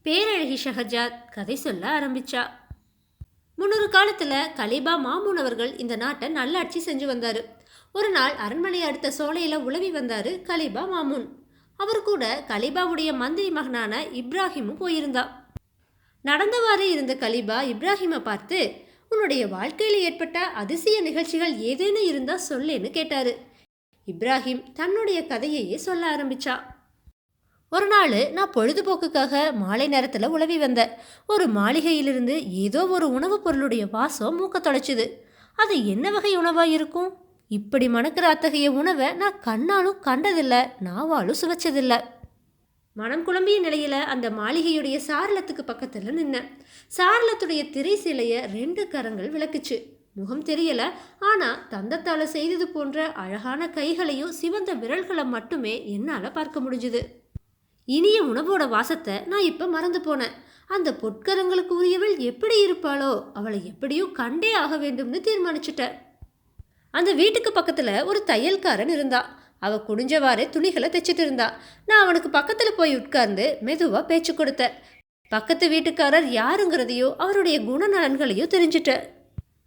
பேரழகி ஷஹஜாத் கதை சொல்ல ஆரம்பிச்சா. முன்னொரு காலத்துல கலீபா மாமூன் அவர்கள் இந்த நாட்டை நல்லாட்சி செஞ்சு வந்தாரு. ஒரு நாள் அரண்மனை அடுத்த சோலையில உலவி வந்தாரு கலீபா மாமூன். அவர் கூட கலீபாவுடைய மந்திரி மகனான இப்ராஹிமும் போயிருந்தா. நடந்தவாறே இருந்த கலீபா இப்ராஹிமை பார்த்து, உன்னுடைய வாழ்க்கையில ஏற்பட்ட அதிசய நிகழ்ச்சிகள் ஏதேனும் இருந்தா சொல்லேன்னு கேட்டாரு. இப்ராஹிம் தன்னுடைய கதையையே சொல்ல ஆரம்பிச்சா. ஒரு நாள் நான் பொழுதுபோக்குக்காக மாலை நேரத்தில் உலவி வந்தேன். ஒரு மாளிகையிலிருந்து ஏதோ ஒரு உணவுப் பொருளுடைய வாசம் மூக்க தொலைச்சுது. அது என்ன வகை உணவாக இருக்கும்? இப்படி மணக்கிற அத்தகைய உணவை நான் கண்ணாலும் கண்டதில்லை, நாவாலும் சுவைச்சதில்லை. மனம் குழம்பிய நிலையில் அந்த மாளிகையுடைய சாரலத்துக்கு பக்கத்தில் நின்னேன். சாரலத்துடைய திரை சிலையை 2 கரங்கள் விளக்குச்சு. முகம் தெரியல, ஆனால் தந்தத்தால் செய்தது போன்ற அழகான கைகளையும் சிவந்த விரல்களை மட்டுமே என்னால் பார்க்க முடிஞ்சுது. இனிய உணவோட வாசத்தை நான் இப்போ மறந்து போனேன். அந்த பொற்கரங்களுக்கு உரியவள் எப்படி இருப்பாளோ, அவளை எப்படியும் கண்டே ஆக வேண்டும்னு தீர்மானிச்சுட்டேன். அந்த வீட்டுக்கு பக்கத்தில் ஒரு தையல்காரன் இருந்தா. அவ குடிஞ்சவாறே துணிகளை தைச்சிட்டு இருந்தா. நான் அவனுக்கு பக்கத்தில் போய் உட்கார்ந்து மெதுவாக பேச்சு கொடுத்தேன். பக்கத்து வீட்டுக்காரர் யாருங்கிறதையோ அவருடைய குணநலன்களையோ தெரிஞ்சுட்டேன்.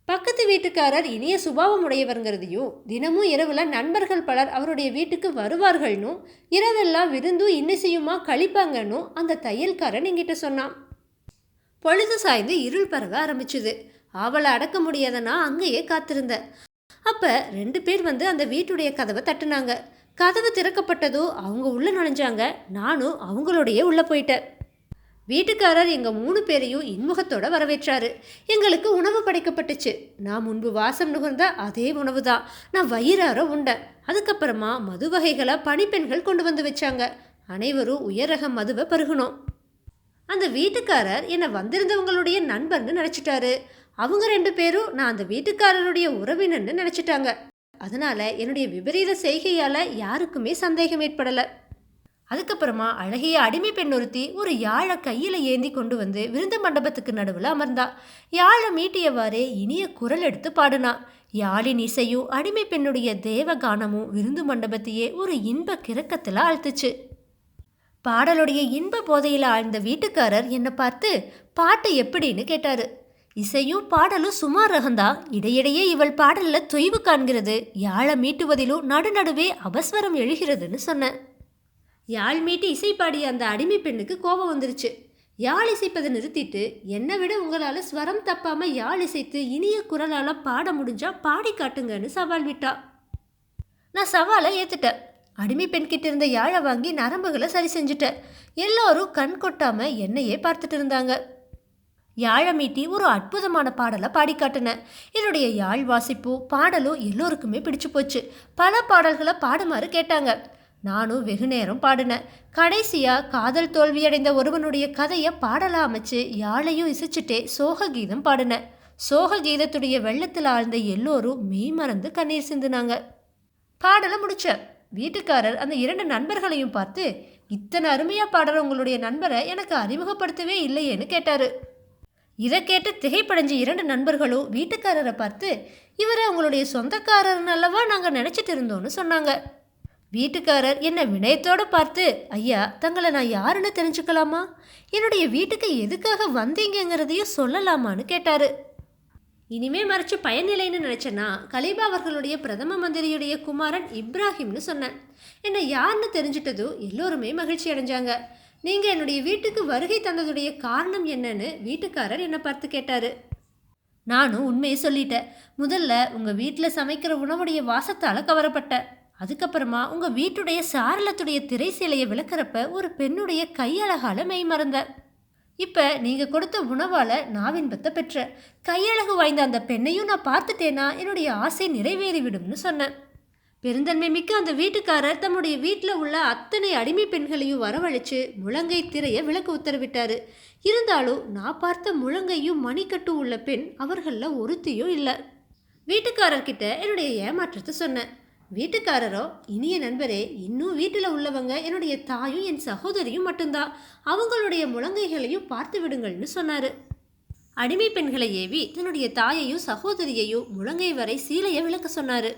பக்கத்து வீட்டுக்காரர் இனிய சுபாவம் உடையவருங்கிறதையும், தினமும் இரவுல நண்பர்கள் பலர் அவருடைய வீட்டுக்கு வருவார்கள்னும், இரவெல்லாம் விருந்தும் இன்னிசையுமா கழிப்பாங்கன்னு அந்த தையல்காரன் என்கிட்ட சொன்னான். பொழுது சாய்ந்து இருள் பரவ ஆரம்பிச்சுது. அவளை அடக்க முடியாத நான் அங்கேயே காத்திருந்தேன். அப்ப 2 பேர் வந்து அந்த வீட்டுடைய கதவை தட்டுனாங்க. கதவு திறக்கப்பட்டதோ அவங்க உள்ள நுழைஞ்சாங்க. நானும் அவங்களோடையே உள்ள போயிட்டேன். வீட்டுக்காரர் எங்கள் 3 பேரையும் இன்முகத்தோட வரவேற்றாரு. எங்களுக்கு உணவு படைக்கப்பட்டுச்சு. நான் முன்பு வாசம் நுகர்ந்த அதே உணவு தான். நான் வயிறார உண்டேன். அதுக்கப்புறமா மது வகைகளை பணிப்பெண்கள் கொண்டு வந்து வச்சாங்க. அனைவரும் உயரக மதுவை பருகணும். அந்த வீட்டுக்காரர் என்னை வந்திருந்தவங்களுடைய நண்பர்னு நினச்சிட்டாரு. அவங்க 2 பேரும் நான் அந்த வீட்டுக்காரருடைய உறவினர்னு நினச்சிட்டாங்க. அதனால என்னுடைய விபரீத செய்கையால் யாருக்குமே சந்தேகம் ஏற்படலை. அதுக்கப்புறமா அழகிய அடிமை பெண் ஒருத்தி ஒரு யாழை கையில் ஏந்தி கொண்டு வந்து விருந்து மண்டபத்துக்கு நடுவில் அமர்ந்தா. யாழை மீட்டியவாறே இனிய குரல் எடுத்து பாடினா. யாழின் இசையும் அடிமை பெண்ணுடைய தேவகானமும் விருந்து மண்டபத்தையே ஒரு இன்ப கிறக்கத்தில் ஆழ்த்துச்சு. பாடலுடைய இன்ப போதையில் ஆழ்ந்த வீட்டுக்காரர் என்னை பார்த்து, பாட்டு எப்படின்னு கேட்டாரு. இசையும் பாடலும் சுமார் ரகந்தா. இடையிடையே இவள் பாடலில் தொய்வு காண்கிறது. யாழை மீட்டுவதிலும் நடுநடுவே அபஸ்வரம் எழுகிறதுன்னு சொன்னேன். யாழ் மீட்டி இசை பாடிய அந்த அடிமை பெண்ணுக்கு கோபம் வந்துருச்சு. யாழ் இசைப்பதை நிறுத்திட்டு, என்னை விட உங்களால் ஸ்வரம் தப்பாமல் யாழ் இசைத்து இனிய குரலால் பாட முடிஞ்சா பாடி காட்டுங்கன்னு சவால் விட்டா. நான் சவாலை ஏற்றுட்டேன். அடிமை பெண்கிட்ட இருந்த யாழை வாங்கி நரம்புகளை சரி செஞ்சுட்டேன். எல்லோரும் கண் கொட்டாம என்னையே பார்த்துட்டு இருந்தாங்க. யாழை மீட்டி ஒரு அற்புதமான பாடலை பாடி காட்டினேன். என்னுடைய யாழ் பாடலும் பாடலும் எல்லோருக்குமே பிடிச்சு போச்சு. பல பாடல்களை பாடுமாறு கேட்டாங்க. நானும் வெகு நேரம் பாடினேன். கடைசியாக காதல் தோல்வியடைந்த ஒருவனுடைய கதையை பாடலாம் அமைச்சு யாழையும் இசைச்சிட்டே சோக கீதம் பாடினேன். சோக கீதத்துடைய வெள்ளத்தில் ஆழ்ந்த எல்லோரும் மெய் மறந்து கண்ணீர் சிந்தினாங்க. பாடலை முடிச்ச வீட்டுக்காரர் அந்த 2 நண்பர்களையும் பார்த்து, இத்தனை அருமையாக பாடுற உங்களுடைய நண்பரை எனக்கு அறிமுகப்படுத்தவே இல்லையேன்னு கேட்டாரு. இதை கேட்டு திகைப்படைஞ்ச 2 நண்பர்களும் வீட்டுக்காரரை பார்த்து, இவரை உங்களுடைய சொந்தக்காரர்னு அல்லவா நாங்கள் நினச்சிட்டு இருந்தோன்னு சொன்னாங்க. வீட்டுக்காரர் என்னை வினயத்தோடு பார்த்து, ஐயா, தங்களை நான் யாருன்னு தெரிஞ்சுக்கலாமா? என்னுடைய வீட்டுக்கு எதுக்காக வந்தீங்கிறதையும் சொல்லலாமான்னு கேட்டாரு. இனிமே மறைச்சு பயனில்லைன்னு நினச்சேன்னா கலீபா அவர்களுடைய பிரதம மந்திரியுடைய குமாரன் இப்ராஹிம்னு சொன்னேன். என்னை யாருன்னு தெரிஞ்சிட்டதும் எல்லோருமே மகிழ்ச்சி அடைஞ்சாங்க. நீங்கள் என்னுடைய வீட்டுக்கு வருகை தந்ததுடைய காரணம் என்னன்னு வீட்டுக்காரர் என்னை பார்த்து கேட்டாரு. நானும் உண்மையை சொல்லிட்டேன். முதல்ல உங்கள் வீட்டில் சமைக்கிற உணவுடைய வாசத்தால் கவரப்பட்டேன். அதுக்கப்புறமா உங்கள் வீட்டுடைய சாரலத்துடைய திரை சிலையை விளக்குறப்ப ஒரு பெண்ணுடைய கையழகால மெய் மறந்த. இப்போ நீங்கள் கொடுத்த உணவால் நாவின்பத்தை பெற்ற. கையழகு வாய்ந்த அந்த பெண்ணையும் நான் பார்த்துட்டேன்னா என்னுடைய ஆசை நிறைவேறிவிடும்னு சொன்னேன். பெருந்தன்மை மிக்க அந்த வீட்டுக்காரர் தம்முடைய வீட்டில் உள்ள அத்தனை அடிமை பெண்களையும் வரவழைச்சு முழங்கை திரையை விளக்க உத்தரவிட்டாரு. இருந்தாலும் நான் பார்த்த முழங்கையும் மணிக்கட்டும் உள்ள பெண் அவர்களில் ஒருத்தியும் இல்லை. வீட்டுக்காரர்கிட்ட என்னுடைய ஏமாற்றத்தை சொன்னேன். வீட்டுக்காரரோ, இனிய நண்பரே, இன்னும் வீட்டில் உள்ளவங்க என்னுடைய தாயும் என் சகோதரியும் மட்டும்தான். அவங்களுடைய முழங்கைகளையும் பார்த்து விடுங்கள்னு சொன்னார். அடிமை பெண்களை ஏவி தன்னுடைய தாயையும் சகோதரியையும் முழங்கை வரை சீலையை விளக்க சொன்னார்.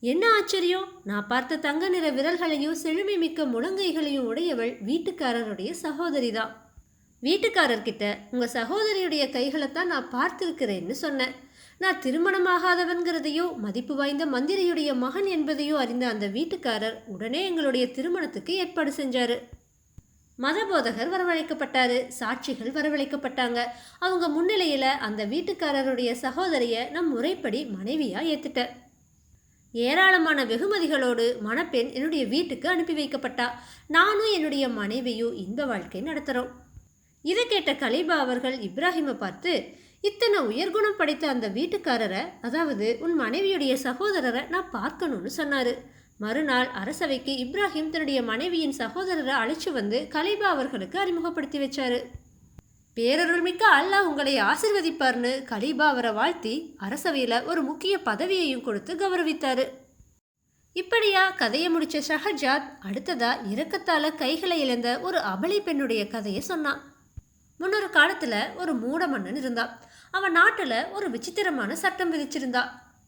என்ன ஆச்சரியம்! நான் பார்த்த தங்க நிற விரல்களையும் செழுமை மிக்க முழங்கைகளையும் உடையவள் வீட்டுக்காரருடைய சகோதரி தான். வீட்டுக்காரர்கிட்ட உங்கள் சகோதரியுடைய கைகளைத்தான் நான் பார்த்திருக்கிறேன்னு சொன்னேன். நான் திருமணமாகாதவன்கிறதையோ மதிப்பு வாய்ந்த மந்திரியுடைய மகன் என்பதையோ அறிந்த அந்த வீட்டுக்காரர் உடனே எங்களுடைய திருமணத்துக்கு ஏற்பாடு செஞ்சாரு. மதபோதகர் வரவழைக்கப்பட்டாரு, சாட்சிகள் வரவழைக்கப்பட்டாங்க. அவங்க முன்னிலையில் அந்த வீட்டுக்காரருடைய சகோதரிய நம் முறைப்படி மனைவியாக ஏற்றுட்டேன். ஏராளமான வெகுமதிகளோடு மணப்பெண் என்னுடைய வீட்டுக்கு அனுப்பி வைக்கப்பட்டா. நானும் என்னுடைய மனைவியும் இன்ப வாழ்க்கை நடத்துகிறோம். இதை கேட்ட கலீபா அவர்கள் இப்ராஹிமை பார்த்து, இத்தனை உயர்குணம் படைத்த அந்த வீட்டுக்காரரை, அதாவது உன் மனைவியுடைய சகோதரரை நான் பார்க்கணும்னு சொன்னார். மறுநாள் அரசவைக்கு இப்ராஹிம் தன்னுடைய மனைவியின் சகோதரரை அழைச்சி வந்து கலீபா அவர்களுக்கு அறிமுகப்படுத்தி வச்சாரு. பேரருள்மிக்க அல்லாஹ் உங்களை ஆசிர்வதிப்பார்னு கலீபா அவரை வாழ்த்தி அரசவையில் ஒரு முக்கிய பதவியையும் கொடுத்து கௌரவித்தாரு. இப்படியா கதையை முடிச்ச ஷஹர்ஜாத் அடுத்ததா இரக்கத்தால கைகளை இழந்த ஒரு அபலை பெண்ணுடைய கதையை சொன்னான். முன்னொரு காலத்துல ஒரு மூட மன்னன் இருந்தான். அவன் நாட்டுல ஒரு விசித்திரமான சட்டம் விதிச்சிருந்தா.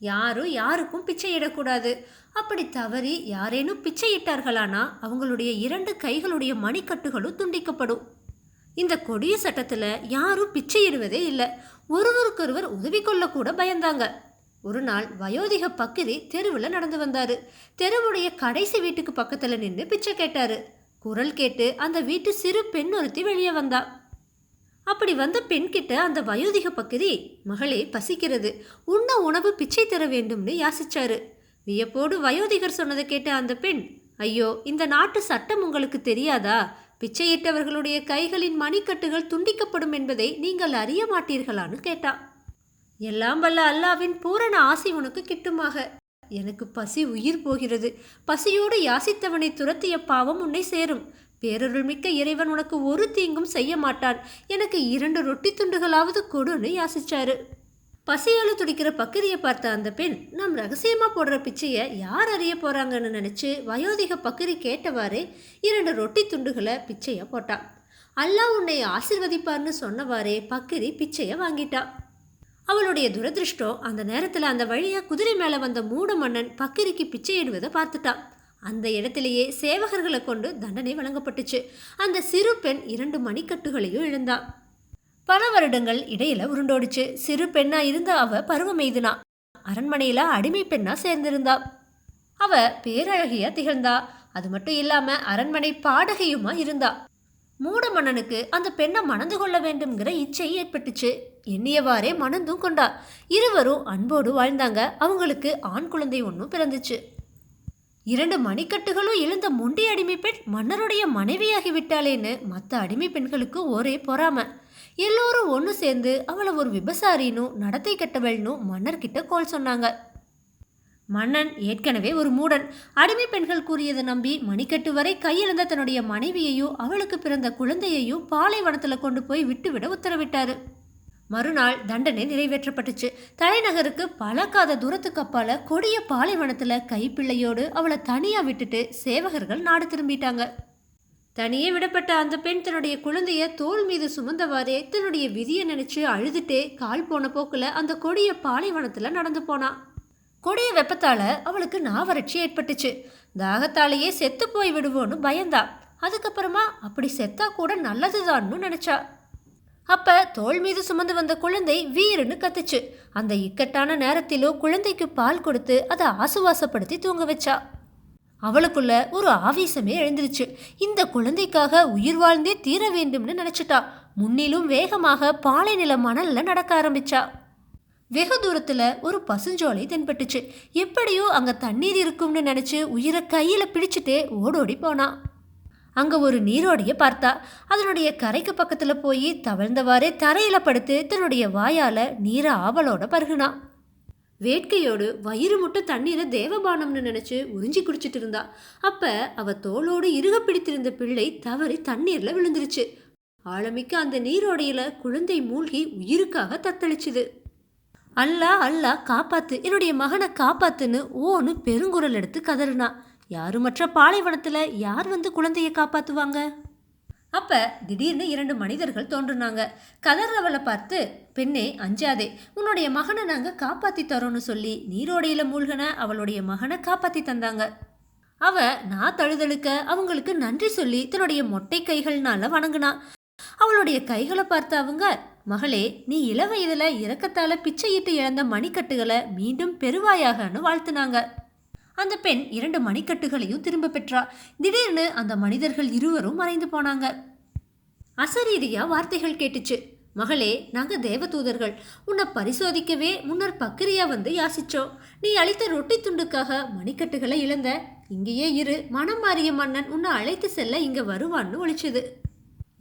யாரும் யாருக்கும் பிச்சை இடக்கூடாது. அப்படி தவறி யாரேனும் பிச்சை இட்டார்களானா அவங்களுடைய 2 கைகளுடைய மணிக்கட்டுகளும் துண்டிக்கப்படும். இந்த கொடிய சட்டத்தில் யாரும் பிச்சை இடுவதே இல்லை. ஒருவருக்கொருவர் உதவி கொள்ள கூட பயந்தாங்க. ஒரு நாள் வயோதிக பக்கிரி தெருவில் நடந்து வந்தாரு. தெருவுடைய கடைசி வீட்டுக்கு பக்கத்தில் நின்று பிச்சை கேட்டாரு. குரல் கேட்டு அந்த வீட்டு சிறு பெண் ஒருத்தி வெளியே வந்தா. அப்படி வந்த பெண்கிட்ட அந்த வயோதிக பக்கிரி, மகளே பசிக்கிறது, உண்ண உணவு பிச்சை தர வேண்டும்னு யாசிச்சாரு. வியப்போடு வயோதிகர் சொன்னதை கேட்ட அந்த பெண், ஐயோ இந்த நாட்டு சட்டம் உங்களுக்கு தெரியாதா? பிச்சையிட்டவர்களுடைய கைகளின் மணிக்கட்டுகள் துண்டிக்கப்படும் என்பதை நீங்கள் அறிய மாட்டீர்களான்னு கேட்டா. எல்லாம் வல்ல அல்லாவின் பூரண ஆசி உனக்கு கிட்டுமாக. எனக்கு பசி உயிர் போகிறது. பசியோடு யாசித்தவனை துரத்திய பாவம் உன்னை சேரும். பேரருள்மிக்க இறைவன் உனக்கு ஒரு தீங்கும் செய்ய மாட்டான். எனக்கு 2 ரொட்டி துண்டுகளாவது கொடுன்னு யாசிச்சாரு. பசியால துடிக்கிற பக்கிரியை பார்த்த அந்த பெண், நாம் ரகசியமா போடுற பிச்சையை யார் அறிய போறாங்கன்னு நினைச்சு வயோதிக பக்கிரி கேட்டவாறே 2 ரொட்டி துண்டுகளை பிச்சையா போட்டா. அல்லாஹ் உன்னை ஆசிர்வதிப்பார்னு சொன்னவாறே பக்கிரி பிச்சையை வாங்கிட்டா. அவளுடைய துரதிருஷ்டம், அந்த நேரத்தில் அந்த வழியா குதிரை மேலே வந்த மூட மன்னன் பக்கிரிக்கு பிச்சையிடுவதை பார்த்துட்டான். அந்த இடத்திலேயே சேவகர்களை கொண்டு தண்டனை வழங்கப்பட்டுச்சு. அந்த சிறு பெண் 2 மணிக்கட்டுகளையும் இழந்தா. பல வருடங்கள் இடையில உருண்டோடிச்சு. சிறு பெண்ணா இருந்த அவ பருவம் எய்தினா. அரண்மனையில அடிமை பெண்ணா சேர்ந்திருந்தா. அவ பேரழகியா திகழ்ந்தா. அது மட்டும் இல்லாம அரண்மனை பாடகையுமா இருந்தா. மூட மன்னனுக்கு அந்த பெண்ணை மணந்து கொள்ள வேண்டும்ங்கிற இச்சை ஏற்பட்டுச்சு. எண்ணியவாறே மணந்தும் கொண்டா. இருவரும் அன்போடு வாழ்ந்தாங்க. அவங்களுக்கு ஆண் குழந்தை ஒன்றும் பிறந்துச்சு. 2 மணிக்கட்டுகளும் இழந்த முண்டி அடிமை பெண் மன்னருடைய மனைவியாகிவிட்டாளேன்னு மற்ற அடிமை பெண்களுக்கு ஒரே பொறாம. எல்லோரும் ஒன்று சேர்ந்து அவளை ஒரு விபசாரினும் நடத்தை கெட்டவள்னும் மன்னர்கிட்ட கோல் சொன்னாங்க. மன்னன் ஏற்கனவே ஒரு மூடன். அடிமை பெண்கள் கூறியதை நம்பி மணிக்கட்டு வரை கையிழந்த தன்னுடைய மனைவியையும் அவளுக்கு பிறந்த குழந்தையையும் பாலைவனத்தில் கொண்டு போய் விட்டுவிட உத்தரவிட்டாரு. மறுநாள் தண்டனை நிறைவேற்றப்பட்டுச்சு. தலைநகருக்கு பலக்காத தூரத்துக்கு அப்பால கொடிய பாலைவனத்துல கைப்பிள்ளையோடு அவளை தனியா விட்டுட்டு சேவகர்கள் நாடு திரும்பிட்டாங்க. தனியே விடப்பட்ட அந்த பெண் தன்னுடைய குழந்தைய தோல் மீது சுமந்தவாறே தன்னுடைய விதியை நினைச்சு அழுதுட்டே கால் போன போக்குல அந்த கொடிய பாலைவனத்துல நடந்து போனா. கொடிய வெப்பத்தால அவளுக்கு நாவறட்சி ஏற்பட்டுச்சு. தாகத்தாலேயே செத்து போய் விடுவோன்னு பயந்தா. அதுக்கப்புறமா அப்படி செத்தா கூட நல்லதுதான்னு நினைச்சா. அப்ப தோள் மீது சுமந்து வந்த குழந்தை வீருன்னு கத்துச்சு. அந்த இக்கட்டான நேரத்திலோ குழந்தைக்கு பால் கொடுத்து அதை ஆசுவாசப்படுத்தி தூங்க வச்சா. அவளுக்குள்ள ஒரு ஆவேசமே எழுந்துருச்சு. இந்த குழந்தைக்காக உயிர் வாழ்ந்தே தீர வேண்டும்னு நினைச்சிட்டா. முன்னிலும் வேகமாக பாலை நில மணல்ல நடக்க ஆரம்பிச்சா. வெகு தூரத்துல ஒரு பசுஞ்சோலை தென்பட்டுச்சு. எப்படியோ அங்க தண்ணீர் இருக்கும்னு நினைச்சு உயிரை கையில பிடிச்சிட்டே ஓடோடி போனா. அங்க ஒரு நீரோடைய பார்த்தா. அதனுடைய கரைக்கு பக்கத்துல போய் தவழ்ந்தவாறே தரையில படுத்து தன்னுடைய வாயால நீரை ஆவலோட பருகுனா. வேட்கையோடு வயிறு முட்டை தண்ணீரை தேவபானம்னு நினைச்சு உறிஞ்சி குடிச்சிட்டு இருந்தா. அப்ப அவ தோளோடு இறுக பிடித்திருந்த பிள்ளை தவறி தண்ணீர்ல விழுந்துருச்சு. ஆழமிக்க அந்த நீரோடையில குழந்தை மூழ்கி உயிருக்காக தத்தளிச்சுது. அல்லா அல்லா காப்பாத்து, என்னுடைய மகனை காப்பாத்துன்னு ஓன்னு பெருங்குரல் எடுத்து கதறினா. யாருமற்ற பாலைவனத்துல யார் வந்து குழந்தைய காப்பாத்துவாங்க? அப்ப திடீர்னு 2 மனிதர்கள் தோன்றுனாங்க. கதறவளை பார்த்து, பெண்ணே அஞ்சாதே, உன்னுடைய மகனை நாங்க காப்பாத்தி தரோன்னு சொல்லி நீரோடையில மூழ்கின அவளுடைய மகனை காப்பாத்தி தந்தாங்க. அவ நான் தழுதழுக்க அவங்களுக்கு நன்றி சொல்லி தன்னுடைய மொட்டை கைகள்னால வணங்குனா. அவளுடைய கைகளை பார்த்த அவங்க, மகளே, நீ இளவயதுல இரக்கத்தால பிச்சையிட்டு இழந்த மணிக்கட்டுகளை மீண்டும் பெறுவாயாகன்னு வாழ்த்துனாங்க. அந்த பெண் 2 மணிக்கட்டுகளையும் திரும்ப பெற்றா. திடீர்னு அந்த மனிதர்கள் இருவரும் மறைந்து போனாங்க. அசரீரியா வார்த்தைகள் கேட்டுச்சு. மகளே, நாங்க தேவதூதர்கள். உன்னை பரிசோதிக்கவே முன்னர் பக்கிரியா வந்து யாசிச்சோம். நீ அளித்த ரொட்டி துண்டுக்காக மணிக்கட்டுகளை இழந்த. இங்கேயே இரு, மனம் மாறிய மன்னன் உன்னை அழைத்து செல்ல இங்க வருவான்னு ஒழிச்சுது.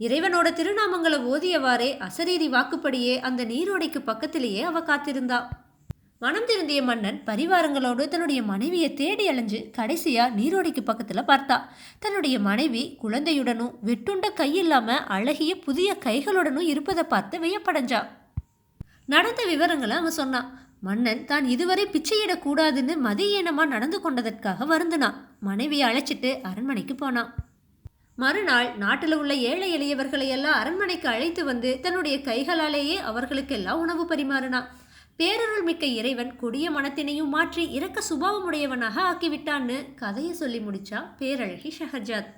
இறைவனோட திருநாமங்களை ஓதியவாறே அசரீரி வாக்குப்படியே அந்த நீரோடைக்கு பக்கத்திலேயே அவ காத்திருந்தா. மனம் திருந்திய மன்னன் பரிவாரங்களோடு தன்னுடைய மனைவியை தேடி அலைஞ்சு கடைசியா நீரோடைக்கு பக்கத்துல பார்த்தா. தன்னுடைய மனைவி குழந்தையுடனும் வெட்டுண்ட கையில்லாம அழகிய புதிய கைகளுடனும் இருப்பதை பார்த்து வியப்படைஞ்சா. நடந்த விவரங்களை அவன் சொன்னான். மன்னன் தான் இதுவரை பிச்சையிடக்கூடாதுன்னு மதியீனமா நடந்து கொண்டதற்காக வருந்தினான். மனைவியை அழைச்சிட்டு அரண்மனைக்கு போனான். மறுநாள் நாட்டில் உள்ள ஏழை எளியவர்களை எல்லாம் அரண்மனைக்கு அழைத்து வந்து தன்னுடைய கைகளாலேயே அவர்களுக்கெல்லாம் உணவு பரிமாறினான். பேரருள் மிக்க இறைவன் கொடிய மனத்தினையும் மாற்றி இரக்க சுபாவமுடையவனாக ஆக்கிவிட்டான்னு கதையை சொல்லி முடிச்சா பேரழகி ஷஹர்ஜாத்.